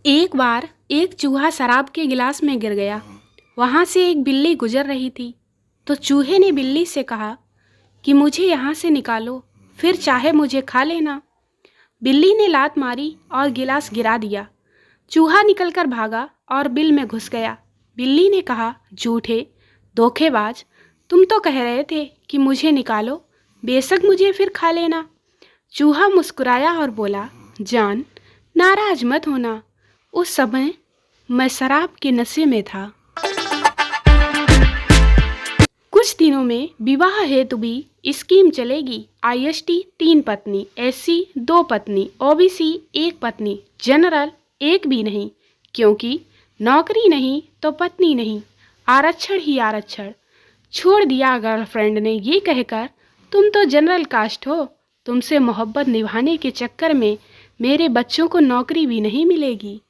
एक बार एक चूहा शराब के गिलास में गिर गया। वहाँ से एक बिल्ली गुजर रही थी, तो चूहे ने बिल्ली से कहा कि मुझे यहाँ से निकालो, फिर चाहे मुझे खा लेना। बिल्ली ने लात मारी और गिलास गिरा दिया। चूहा निकलकर भागा और बिल में घुस गया। बिल्ली ने कहा, झूठे धोखेबाज, तुम तो कह रहे थे कि मुझे निकालो, बेशक मुझे फिर खा लेना। चूहा मुस्कुराया और बोला, जान, नाराज मत होना, उस समय मैं शराब के नशे में था। कुछ दिनों में विवाह हेतु भी स्कीम चलेगी। IST 3 पत्नी, SC 2 पत्नी, OBC 1 पत्नी, जनरल 1 भी नहीं, क्योंकि नौकरी नहीं तो पत्नी नहीं, आरक्षण ही आरक्षण। छोड़ दिया गर्लफ्रेंड ने ये कहकर, तुम तो जनरल कास्ट हो, तुमसे मोहब्बत निभाने के चक्कर में मेरे बच्चों को नौकरी भी नहीं मिलेगी।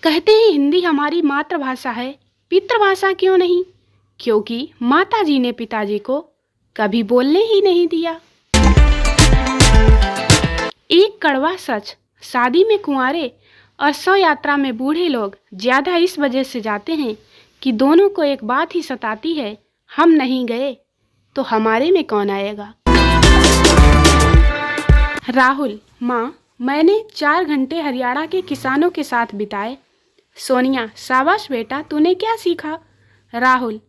कहते हैं हिंदी हमारी मातृभाषा है, पितृभाषा क्यों नहीं? क्योंकि माताजी ने पिताजी को कभी बोलने ही नहीं दिया। एक कड़वा सच, शादी में कुंवारे और 100 यात्रा में बूढ़े लोग ज्यादा इस वजह से जाते हैं कि दोनों को एक बात ही सताती है, हम नहीं गए तो हमारे में कौन आएगा। राहुल, माँ, मैंने 4 घंटे हरियाणा के किसानों के साथ बिताए। सोनिया, शाबाश बेटा, तूने क्या सीखा? राहुल,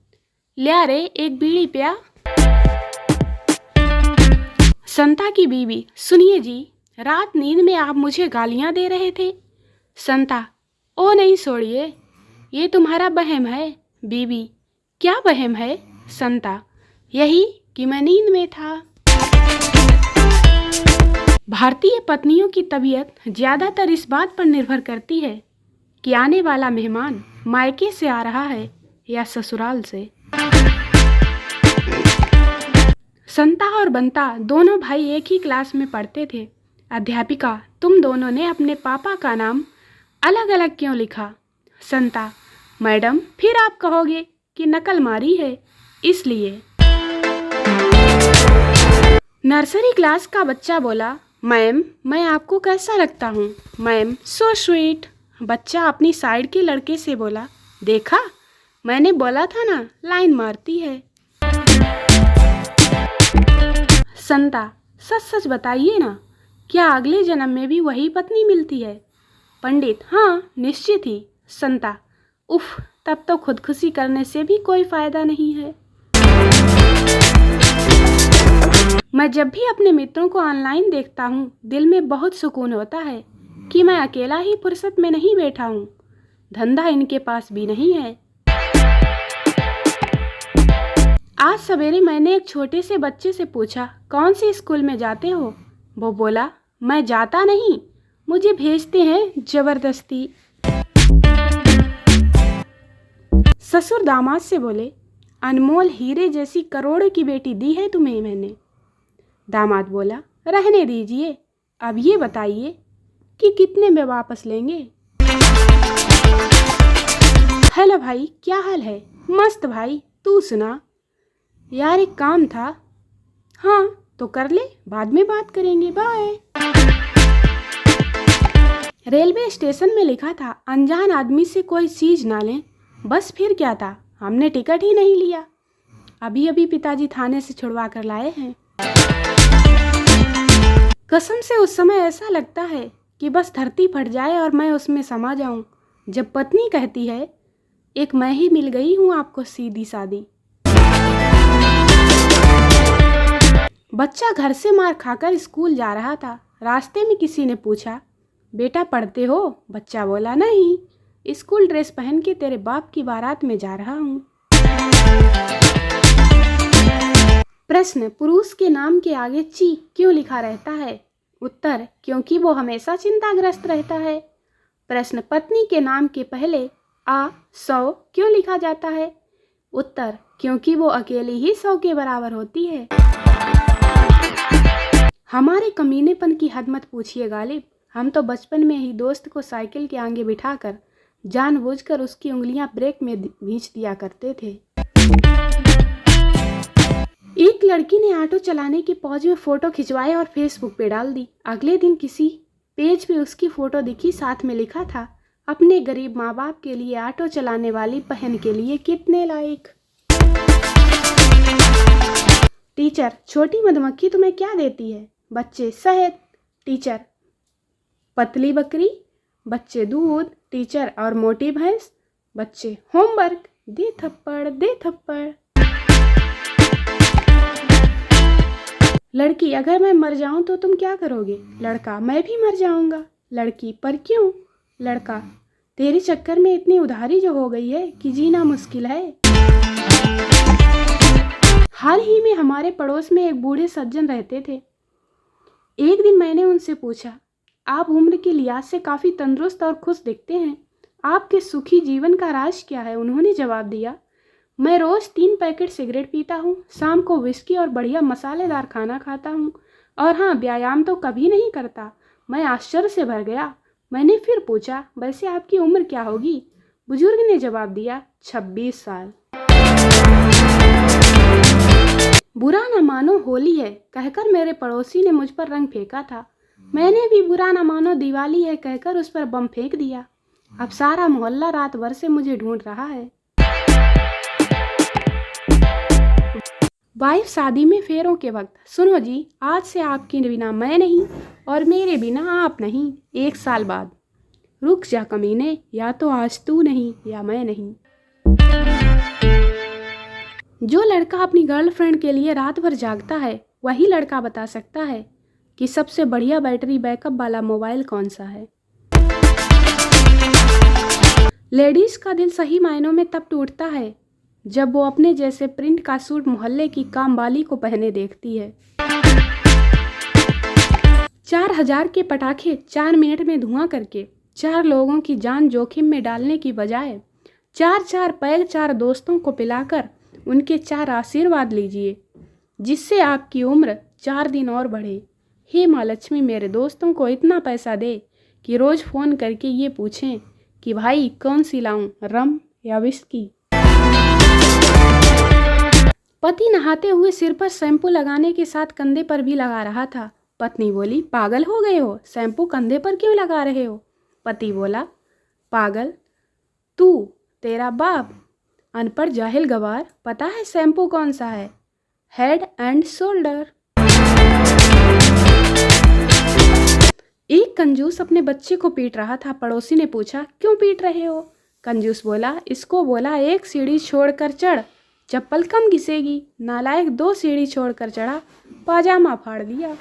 ले रे एक बीड़ी पिया। संता की बीवी, सुनिए जी, रात नींद में आप मुझे गालियां दे रहे थे। संता, ओ नहीं छोड़िए, ये तुम्हारा वहम है। बीवी, क्या वहम है? संता, यही कि मैं नींद में था। भारतीय पत्नियों की तबीयत ज़्यादातर इस बात पर निर्भर करती है कि आने वाला मेहमान मायके से आ रहा है या ससुराल से। संता और बंता दोनों भाई एक ही क्लास में पढ़ते थे। अध्यापिका, तुम दोनों ने अपने पापा का नाम अलग अलग क्यों लिखा? संता, मैडम, फिर आप कहोगे कि नकल मारी है, इसलिए। नर्सरी क्लास का बच्चा बोला, मैम, मैं आपको कैसा लगता हूँ? Ma'am, so sweet. बच्चा अपनी साइड के लड़के से बोला, देखा, मैंने बोला था ना, लाइन मारती है। संता, सच सच बताइए ना, क्या अगले जन्म में भी वही पत्नी मिलती है? पंडित, हाँ, निश्चित ही। संता, उफ, तब तो खुदकुशी करने से भी कोई फायदा नहीं है। मैं जब भी अपने मित्रों को ऑनलाइन देखता हूँ, दिल में बहुत सुकून होता है कि मैं अकेला ही फुर्सत में नहीं बैठा हूँ, धंधा इनके पास भी नहीं है। आज सवेरे मैंने एक छोटे से बच्चे से पूछा, कौन से स्कूल में जाते हो? वो बोला, मैं जाता नहीं, मुझे भेजते हैं जबरदस्ती। ससुर दामाद से बोले, अनमोल हीरे जैसी करोड़ों की बेटी दी है तुम्हें मैंने। दामाद बोला, रहने दीजिए, अब ये बताइए कि कितने में वापस लेंगे। हेलो भाई, क्या हाल है? मस्त भाई, तू सुना? यार एक काम था। हाँ तो कर ले, बाद में बात करेंगे, बाय। रेलवे स्टेशन में लिखा था, अनजान आदमी से कोई चीज ना लें। बस फिर क्या था, हमने टिकट ही नहीं लिया। अभी अभी पिताजी थाने से छुड़वा कर लाए हैं। कसम से उस समय ऐसा लगता है कि बस धरती फट जाए और मैं उसमें समा जाऊं, जब पत्नी कहती है, एक मैं ही मिल गई हूं आपको सीधी सादी। बच्चा घर से मार खाकर स्कूल जा रहा था। रास्ते में किसी ने पूछा, बेटा पढ़ते हो? बच्चा बोला, नहीं, स्कूल ड्रेस पहन के तेरे बाप की बारात में जा रहा हूँ। प्रश्न, पुरुष के नाम के आगे ची क्यों लिखा रहता है? उत्तर, क्योंकि वो हमेशा चिंताग्रस्त रहता है। प्रश्न, पत्नी के नाम के पहले आ 100 क्यों लिखा जाता है? उत्तर, क्योंकि वो अकेली ही 100 के बराबर होती है। हमारे कमीनेपन की हद मत पूछिए गालिब, हम तो बचपन में ही दोस्त को साइकिल के आगे बिठाकर जानबूझकर उसकी उंगलियां ब्रेक में भींच दिया करते थे। एक लड़की ने ऑटो चलाने की पौज में फोटो खिंचवाए और फेसबुक पे डाल दी। अगले दिन किसी पेज पे उसकी फ़ोटो दिखी, साथ में लिखा था, अपने गरीब माँ बाप के लिए ऑटो चलाने वाली बहन के लिए कितने लायक। टीचर, छोटी मधुमक्खी तुम्हें क्या देती है? बच्चे, शहद। टीचर, पतली बकरी। बच्चे, दूध। टीचर, और मोटी भैंस? बच्चे, होमवर्क। दे थप्पड़, दे थप्पड़। लड़की, अगर मैं मर जाऊं तो तुम क्या करोगे? लड़का, मैं भी मर जाऊंगा। लड़की, पर क्यों? लड़का, तेरे चक्कर में इतनी उधारी जो हो गई है कि जीना मुश्किल है। हाल ही में हमारे पड़ोस में एक बूढ़े सज्जन रहते थे। एक दिन मैंने उनसे पूछा, आप उम्र के लिहाज से काफ़ी तंदुरुस्त और खुश दिखते हैं, आपके सुखी जीवन का राज क्या है? उन्होंने जवाब दिया, मैं रोज़ 3 पैकेट सिगरेट पीता हूँ, शाम को विस्की और बढ़िया मसालेदार खाना खाता हूँ, और हाँ, व्यायाम तो कभी नहीं करता। मैं आश्चर्य से भर गया। मैंने फिर पूछा, वैसे आपकी उम्र क्या होगी? बुजुर्ग ने जवाब दिया, 26 साल। बुरा न मानो होली है कहकर मेरे पड़ोसी ने मुझ पर रंग फेंका था। मैंने भी बुरा न मानो दिवाली है कहकर उस पर बम फेंक दिया। अब सारा मोहल्ला रात भर से मुझे ढूंढ रहा है। वाइफ शादी में फेरों के वक्त, सुनो जी, आज से आपके बिना मैं नहीं और मेरे बिना आप नहीं। 1 साल बाद, रुक जा कमीने, या तो आज तू नहीं या मैं नहीं। जो लड़का अपनी गर्लफ्रेंड के लिए रात भर जागता है, वही लड़का बता सकता है कि सबसे बढ़िया बैटरी बैकअप वाला मोबाइल कौन सा है। लेडीज का दिल सही मायनों में तब टूटता है जब वो अपने जैसे प्रिंट का सूट मोहल्ले की कामवाली को पहने देखती है। 4000 के पटाखे 4 मिनट में धुआं करके 4 लोगों की जान जोखिम में डालने की बजाय 4 पैग 4 दोस्तों को पिलाकर उनके 4 आशीर्वाद लीजिए, जिससे आपकी उम्र 4 दिन और बढ़े। हे माँ लक्ष्मी, मेरे दोस्तों को इतना पैसा दे कि रोज़ फ़ोन करके ये पूछें कि भाई कौन सी लाऊं, रम या विस्की। पति नहाते हुए सिर पर शैम्पू लगाने के साथ कंधे पर भी लगा रहा था। पत्नी बोली, पागल हो गए हो, शैम्पू कंधे पर क्यों लगा रहे हो? पति बोला, पागल तू, तेरा बाप, अनपढ़ जाहिल गवार, पता है शैम्पू कौन सा है? Head and shoulder. एक कंजूस अपने बच्चे को पीट रहा था। पड़ोसी ने पूछा, क्यों पीट रहे हो? कंजूस बोला, इसको बोला 1 सीढ़ी छोड़कर चढ़, चप्पल कम घिसेगी। नालायक 2 सीढ़ी छोड़कर चढ़ा, पाजामा फाड़ दिया।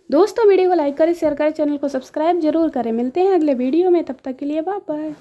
दोस्तों, वीडियो को लाइक करें, शेयर करें, चैनल को सब्सक्राइब जरूर करें। मिलते हैं अगले वीडियो में, तब तक के लिए बाय बाय।